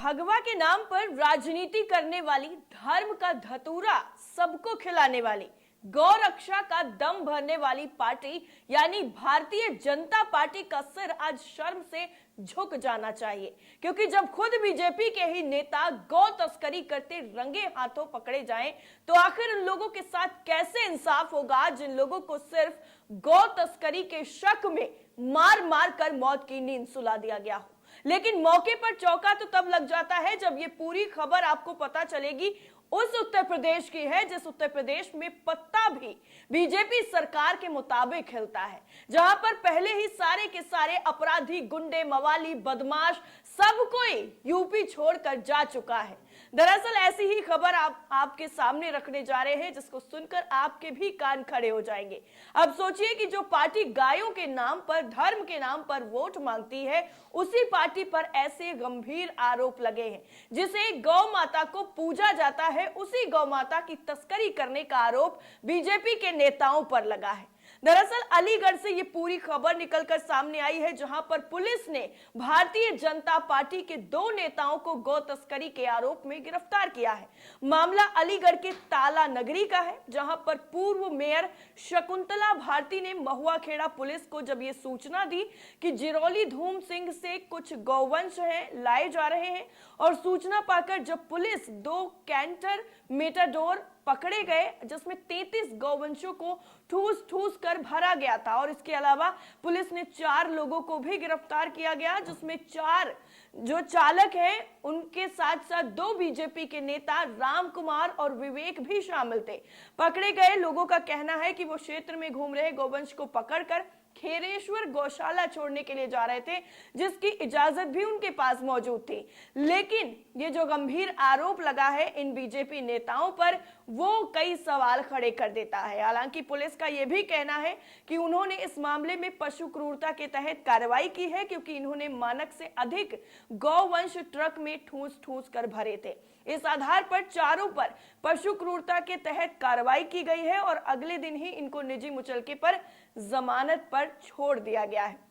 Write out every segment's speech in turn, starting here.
भगवा के नाम पर राजनीति करने वाली, धर्म का धतूरा सबको खिलाने वाली, गौ रक्षा का दम भरने वाली पार्टी यानी भारतीय जनता पार्टी का सिर आज शर्म से झुक जाना चाहिए। क्योंकि जब खुद बीजेपी के ही नेता गौ तस्करी करते रंगे हाथों पकड़े जाएं, तो आखिर उन लोगों के साथ कैसे इंसाफ होगा जिन लोगों को सिर्फ गौ तस्करी के शक में मार मार कर मौत की नींद सुला दिया गया हो। लेकिन मौके पर चौका तो तब लग जाता है जब ये पूरी खबर आपको पता चलेगी उस उत्तर प्रदेश की है जिस उत्तर प्रदेश में पत्ता भी बीजेपी सरकार के मुताबिक हिलता है, जहां पर पहले ही सारे के सारे अपराधी, गुंडे, मवाली, बदमाश सब कोई यूपी छोड़कर जा चुका है। दरअसल ऐसी ही खबर आपके सामने रखने जा रहे हैं जिसको सुनकर आपके भी कान खड़े हो जाएंगे। अब सोचिए कि जो पार्टी गायों के नाम पर, धर्म के नाम पर वोट मांगती है, उसी पार्टी पर ऐसे गंभीर आरोप लगे हैं। जिसे गौ माता को पूजा जाता है, उसी गौ माता की तस्करी करने का आरोप बीजेपी के नेताओं पर लगा है। दरअसल अलीगढ़ से ये पूरी खबर निकलकर सामने आई है, जहां पर पुलिस ने भारतीय जनता पार्टी के 2 नेताओं को गौ तस्करी के आरोप में गिरफ्तार किया है। मामला अलीगढ़ के ताला नगरी का है, जहां पर पूर्व मेयर शकुंतला भारती ने महुआ खेड़ा पुलिस को जब ये सूचना दी कि जिरौली धूम सिंह से कुछ गौवंश हैं लाए जा रहे हैं, और सूचना पाकर जब पुलिस 2 कैंटर मेटाडोर पकड़े गए जिसमें 33 गौवंशों को ठूस ठूस कर भरा गया था, और इसके अलावा पुलिस ने 4 लोगों को भी गिरफ्तार किया गया, जिसमें 4 जो चालक हैं उनके साथ साथ 2 बीजेपी के नेता राम कुमार और विवेक भी शामिल थे। पकड़े गए लोगों का कहना है कि वो क्षेत्र में घूम रहे गौवंश को पकड़कर खेरेश्वर गौशाला छोड़ने के लिए जा रहे थे, जिसकी इजाजत भी उनके पास मौजूद थी। लेकिन ये जो गंभीर आरोप लगा है इन बीजेपी नेताओं पर, वो कई सवाल खड़े कर देता है। हालांकि पुलिस का यह भी कहना है कि उन्होंने इस मामले में पशु क्रूरता के तहत कार्रवाई की है, क्योंकि इन्होंने मानक से अधिक गौवंश ट्रक में ठूस ठूस कर भरे थे। इस आधार पर चारों पर पशु क्रूरता के तहत कार्रवाई की गई है और अगले दिन ही इनको निजी मुचलके पर जमानत पर छोड़ दिया गया है।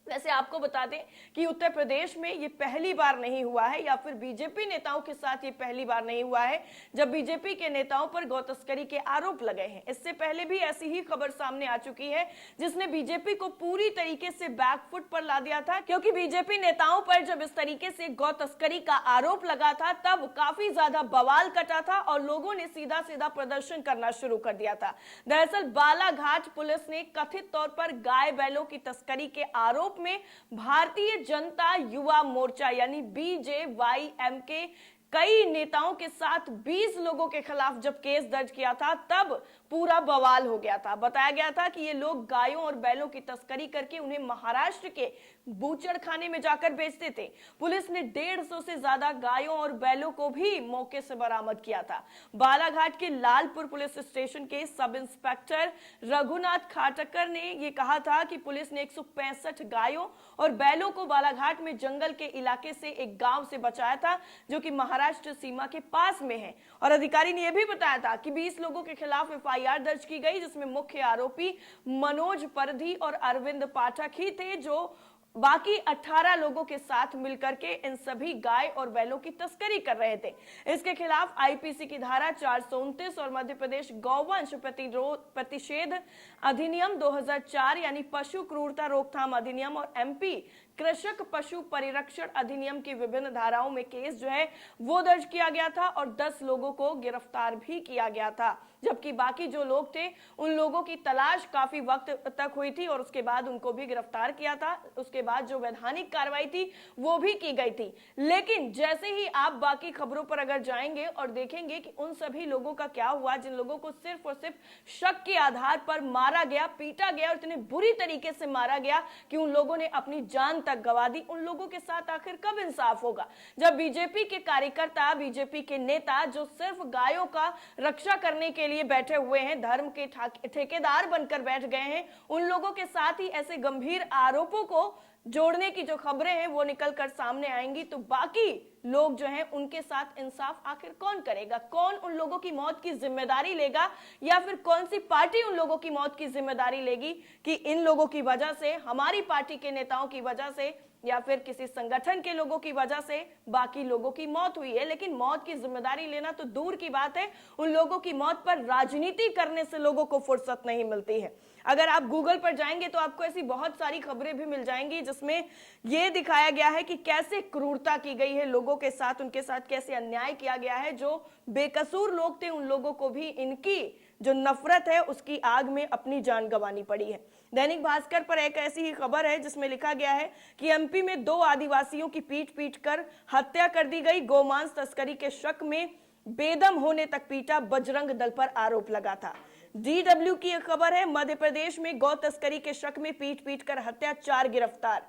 वैसे आपको बता दें कि उत्तर प्रदेश में ये पहली बार नहीं हुआ है, या फिर बीजेपी नेताओं के साथ ये पहली बार नहीं हुआ है जब बीजेपी के नेताओं पर गौ तस्करी के आरोप लगे हैं। इससे पहले भी ऐसी ही खबर सामने आ चुकी है जिसने बीजेपी को पूरी तरीके से बैकफुट पर ला दिया था, क्योंकि बीजेपी नेताओं पर जब इस तरीके से गौ तस्करी का आरोप लगा था तब काफी ज्यादा बवाल कटा था और लोगों ने सीधा सीधा प्रदर्शन करना शुरू कर दिया था। दरअसल बालाघाट पुलिस ने कथित तौर पर गाय बैलों की तस्करी के आरोप में भारतीय जनता युवा मोर्चा यानी BJYM के कई नेताओं के साथ 20 लोगों के खिलाफ जब केस दर्ज किया था, तब पूरा बवाल हो गया था। बताया गया था कि ये लोग गायों और बैलों की तस्करी करके उन्हें महाराष्ट्र के बूचड़ खाने में जाकर बेचते थे। पुलिस ने 150 से ज्यादा गायों और बैलों को भी मौके से बरामद किया था। बालाघाट के लालपुर पुलिस स्टेशन के सब इंस्पेक्टर रघुनाथ खाटकर ने यह कहा था कि पुलिस ने 165 गायों और बैलों को बालाघाट में जंगल के इलाके से एक गांव से बचाया था, जो कि महाराष्ट्र सीमा के पास में है। और अधिकारी ने यह भी बताया था कि 20 लोगों के खिलाफ FIR दर्ज की गई, जिसमें मुख्य आरोपी मनोज परधी और अरविंद पाठक ही थे, जो बाकी 18 लोगों के साथ मिलकर के इन सभी गाय और बैलों की तस्करी कर रहे थे। इसके खिलाफ IPC की धारा 429 और मध्य प्रदेश गौवंश प्रतिषेध अधिनियम 2004 यानी पशु क्रूरता रोकथाम अधिनियम और MP कृषक पशु परिरक्षण अधिनियम की विभिन्न धाराओं में केस जो है वो दर्ज किया गया था और 10 लोगों को गिरफ्तार भी किया गया था, जबकि बाकी जो लोग थे उन लोगों की तलाश काफी वक्त तक हुई थी और उसके बाद उनको भी गिरफ्तार किया था। उसके बाद जो वैधानिक कार्रवाई थी वो भी की गई थी। लेकिन जैसे ही आप बाकी खबरों पर अगर जाएंगे और देखेंगे कि उन सभी लोगों का क्या हुआ जिन लोगों को सिर्फ और सिर्फ शक के आधार पर मारा गया, पीटा गया और इतने बुरी तरीके से मारा गया कि उन लोगों ने अपनी जान तक गवा दी, उन लोगों के साथ आखिर कब इंसाफ होगा? जब बीजेपी के कार्यकर्ता, बीजेपी के नेता जो सिर्फ गायों का रक्षा करने के लिए बैठे हुए हैं, धर्म के ठेकेदार बनकर बैठ गए हैं, उन लोगों के साथ ही ऐसे गंभीर आरोपों को जोड़ने की जो खबरें हैं वो निकलकर सामने आएंगी, तो बाकी लोग जो हैं उनके साथ इंसाफ आखिर कौन करेगा? कौन उन लोगों की मौत की जिम्मेदारी लेगा, या फिर कौन सी पार्टी उन लोगों की मौत की जिम्मेदारी लेगी कि इन लोगों की वजह से, हमारी पार्टी के नेताओं की वजह से या फिर किसी संगठन के लोगों की वजह से बाकी लोगों की मौत हुई है, लेकिन मौत की जिम्मेदारी लेना तो दूर की बात है, उन लोगों की मौत पर राजनीति करने से लोगों को फुर्सत नहीं मिलती है। अगर आप गूगल पर जाएंगे तो आपको ऐसी बहुत सारी खबरें भी मिल जाएंगी जिसमें यह दिखाया गया है कि कैसे क्रूरता की गई है लोगों के साथ, उनके साथ कैसे अन्याय किया गया है। जो बेकसूर लोग थे उन लोगों को भी इनकी जो नफरत है उसकी आग में अपनी जान गंवानी पड़ी है। दैनिक भास्कर पर एक ऐसी ही खबर है जिसमें लिखा गया है कि एमपी में 2 आदिवासियों की पीट कर हत्या कर दी गई। गोमांस तस्करी के शक में बेदम होने तक पीटा, बजरंग दल पर आरोप लगा था। डीडब्ल्यू की एक खबर है, मध्य प्रदेश में गौ तस्करी के शक में पीट कर हत्या, 4 गिरफ्तार।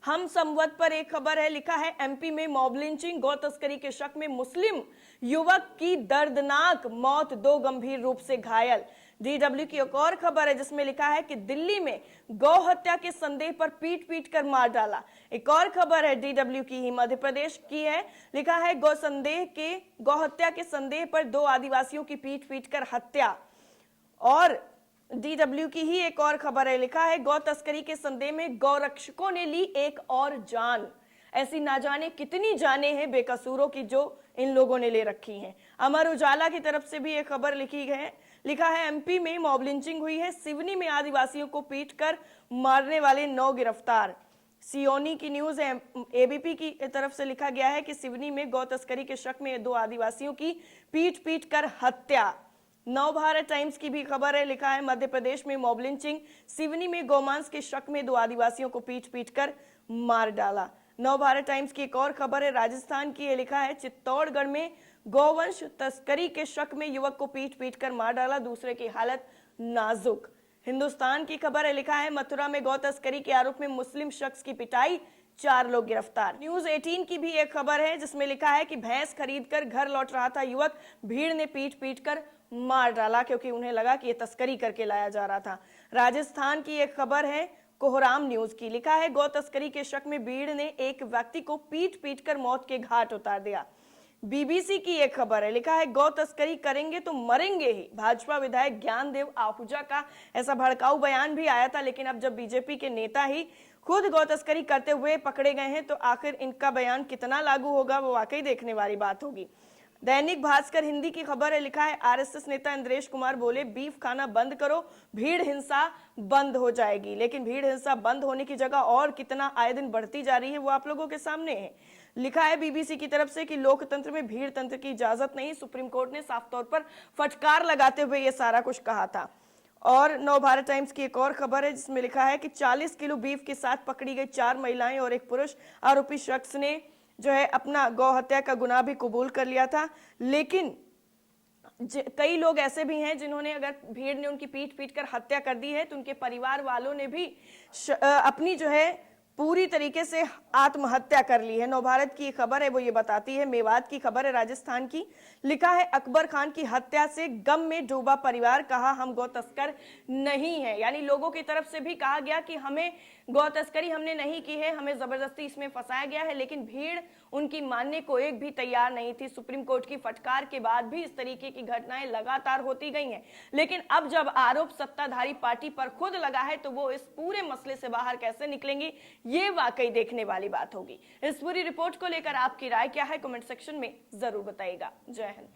हम संवत पर एक खबर है, लिखा है एमपी में मॉब लिंचिंग, गौ तस्करी के शक में मुस्लिम युवक की दर्दनाक मौत, 2 गंभीर रूप से घायल। डीडब्ल्यू की एक और खबर है जिसमें लिखा है कि दिल्ली में गौ हत्या के संदेह पर पीट कर मार डाला। एक और खबर है डीडब्ल्यू की ही मध्य प्रदेश की है, लिखा है गौ हत्या के संदेह पर 2 आदिवासियों की पीट कर हत्या। और डीडब्ल्यू की ही एक और खबर है, लिखा है गौ तस्करी के संदेह में गौरक्षकों ने ली एक और जान। ऐसी ना जाने कितनी जाने हैं बेकसूरों की जो इन लोगों ने ले रखी हैं। अमर उजाला की तरफ से भी एक खबर लिखी है, लिखा है एमपी में मॉब लिंचिंग हुई है, सिवनी में आदिवासियों को पीट कर मारने वाले 9 गिरफ्तार। सियोनी की न्यूज है, एबीपी की तरफ से लिखा गया है कि सिवनी में गौ तस्करी के शक में 2 आदिवासियों की पीट कर हत्या। नव भारत टाइम्स की भी खबर है, लिखा है मध्य प्रदेश में मॉब लिंचिंग, सिवनी में गोमांस के शक में 2 आदिवासियों को पीट कर मार डाला। नव भारत टाइम्स की एक और खबर है, राजस्थान की है, लिखा है चित्तौड़गढ़ में गौवंश तस्करी के शक में युवक को पीट कर मार डाला, दूसरे की हालत नाजुक। हिंदुस्तान की खबर है, लिखा है मथुरा में गौ तस्करी के आरोप में मुस्लिम शख्स की पिटाई, 4 लोग गिरफ्तार। न्यूज 18 की भी एक खबर है जिसमें लिखा है कि भैंस खरीदकर घर लौट रहा था युवक, भीड़ ने पीट कर मार डाला क्योंकि उन्हें लगा कि ये तस्करी करके लाया जा रहा था। राजस्थान की एक खबर है कोहराम न्यूज की, लिखा है गौ तस्करी के शक में भीड़ ने एक व्यक्ति को पीट कर मौत के घाट उतार दिया। बीबीसी की एक खबर है, लिखा है गौ तस्करी करेंगे तो मरेंगे ही, भाजपा विधायक ज्ञानदेव आहूजा का ऐसा भड़काऊ बयान भी आया था, लेकिन अब जब बीजेपी के नेता ही खुद गौ तस्करी करते हुए पकड़े गए हैं तो आखिर इनका बयान कितना लागू होगा वो वाकई देखने वाली बात होगी। दैनिक भास्कर हिंदी की खबर है, लिखा है आरएसएस नेता इंद्रेश कुमार बोले बीफ खाना बंद करो, भीड़ हिंसा बंद हो जाएगी। लेकिन भीड़ हिंसा बंद होने की जगह और कितना आए दिन बढ़ती जा रही है वो आप लोगों के सामने है। लिखा है बीबीसी की तरफ से कि लोकतंत्र में भीड़ तंत्र की इजाजत नहीं, सुप्रीम कोर्ट ने साफ तौर पर फटकार लगाते हुए ये सारा कुछ कहा था। और नव भारत टाइम्स की एक और खबर है जिसमें लिखा है कि 40 किलो बीफ के साथ पकड़ी गई 4 महिलाएं और एक पुरुष। आरोपी शख्स ने जो है अपना गौ हत्या का गुनाह भी कबूल कर लिया था, लेकिन कई लोग ऐसे भी हैं जिन्होंने, अगर भीड़ ने उनकी पीट कर हत्या कर दी है तो उनके परिवार वालों ने भी अपनी जो है पूरी तरीके से आत्महत्या कर ली है। नवभारत की खबर है वो ये बताती है, मेवात की खबर है राजस्थान की, लिखा है अकबर खान की हत्या से गम में डूबा परिवार, कहा हम गौ तस्कर नहीं है। यानी लोगों की तरफ से भी कहा गया कि हमें गौ तस्करी हमने नहीं की है, हमें जबरदस्ती इसमें फंसाया गया है, लेकिन भीड़ उनकी मानने को एक भी तैयार नहीं थी। सुप्रीम कोर्ट की फटकार के बाद भी इस तरीके की घटनाएं लगातार होती गई हैं, लेकिन अब जब आरोप सत्ताधारी पार्टी पर खुद लगा है तो वो इस पूरे मसले से बाहर कैसे निकलेंगी ये वाकई देखने वाली बात होगी। इस पूरी रिपोर्ट को लेकर आपकी राय क्या है कमेंट सेक्शन में जरूर बताइएगा। जय हिंद।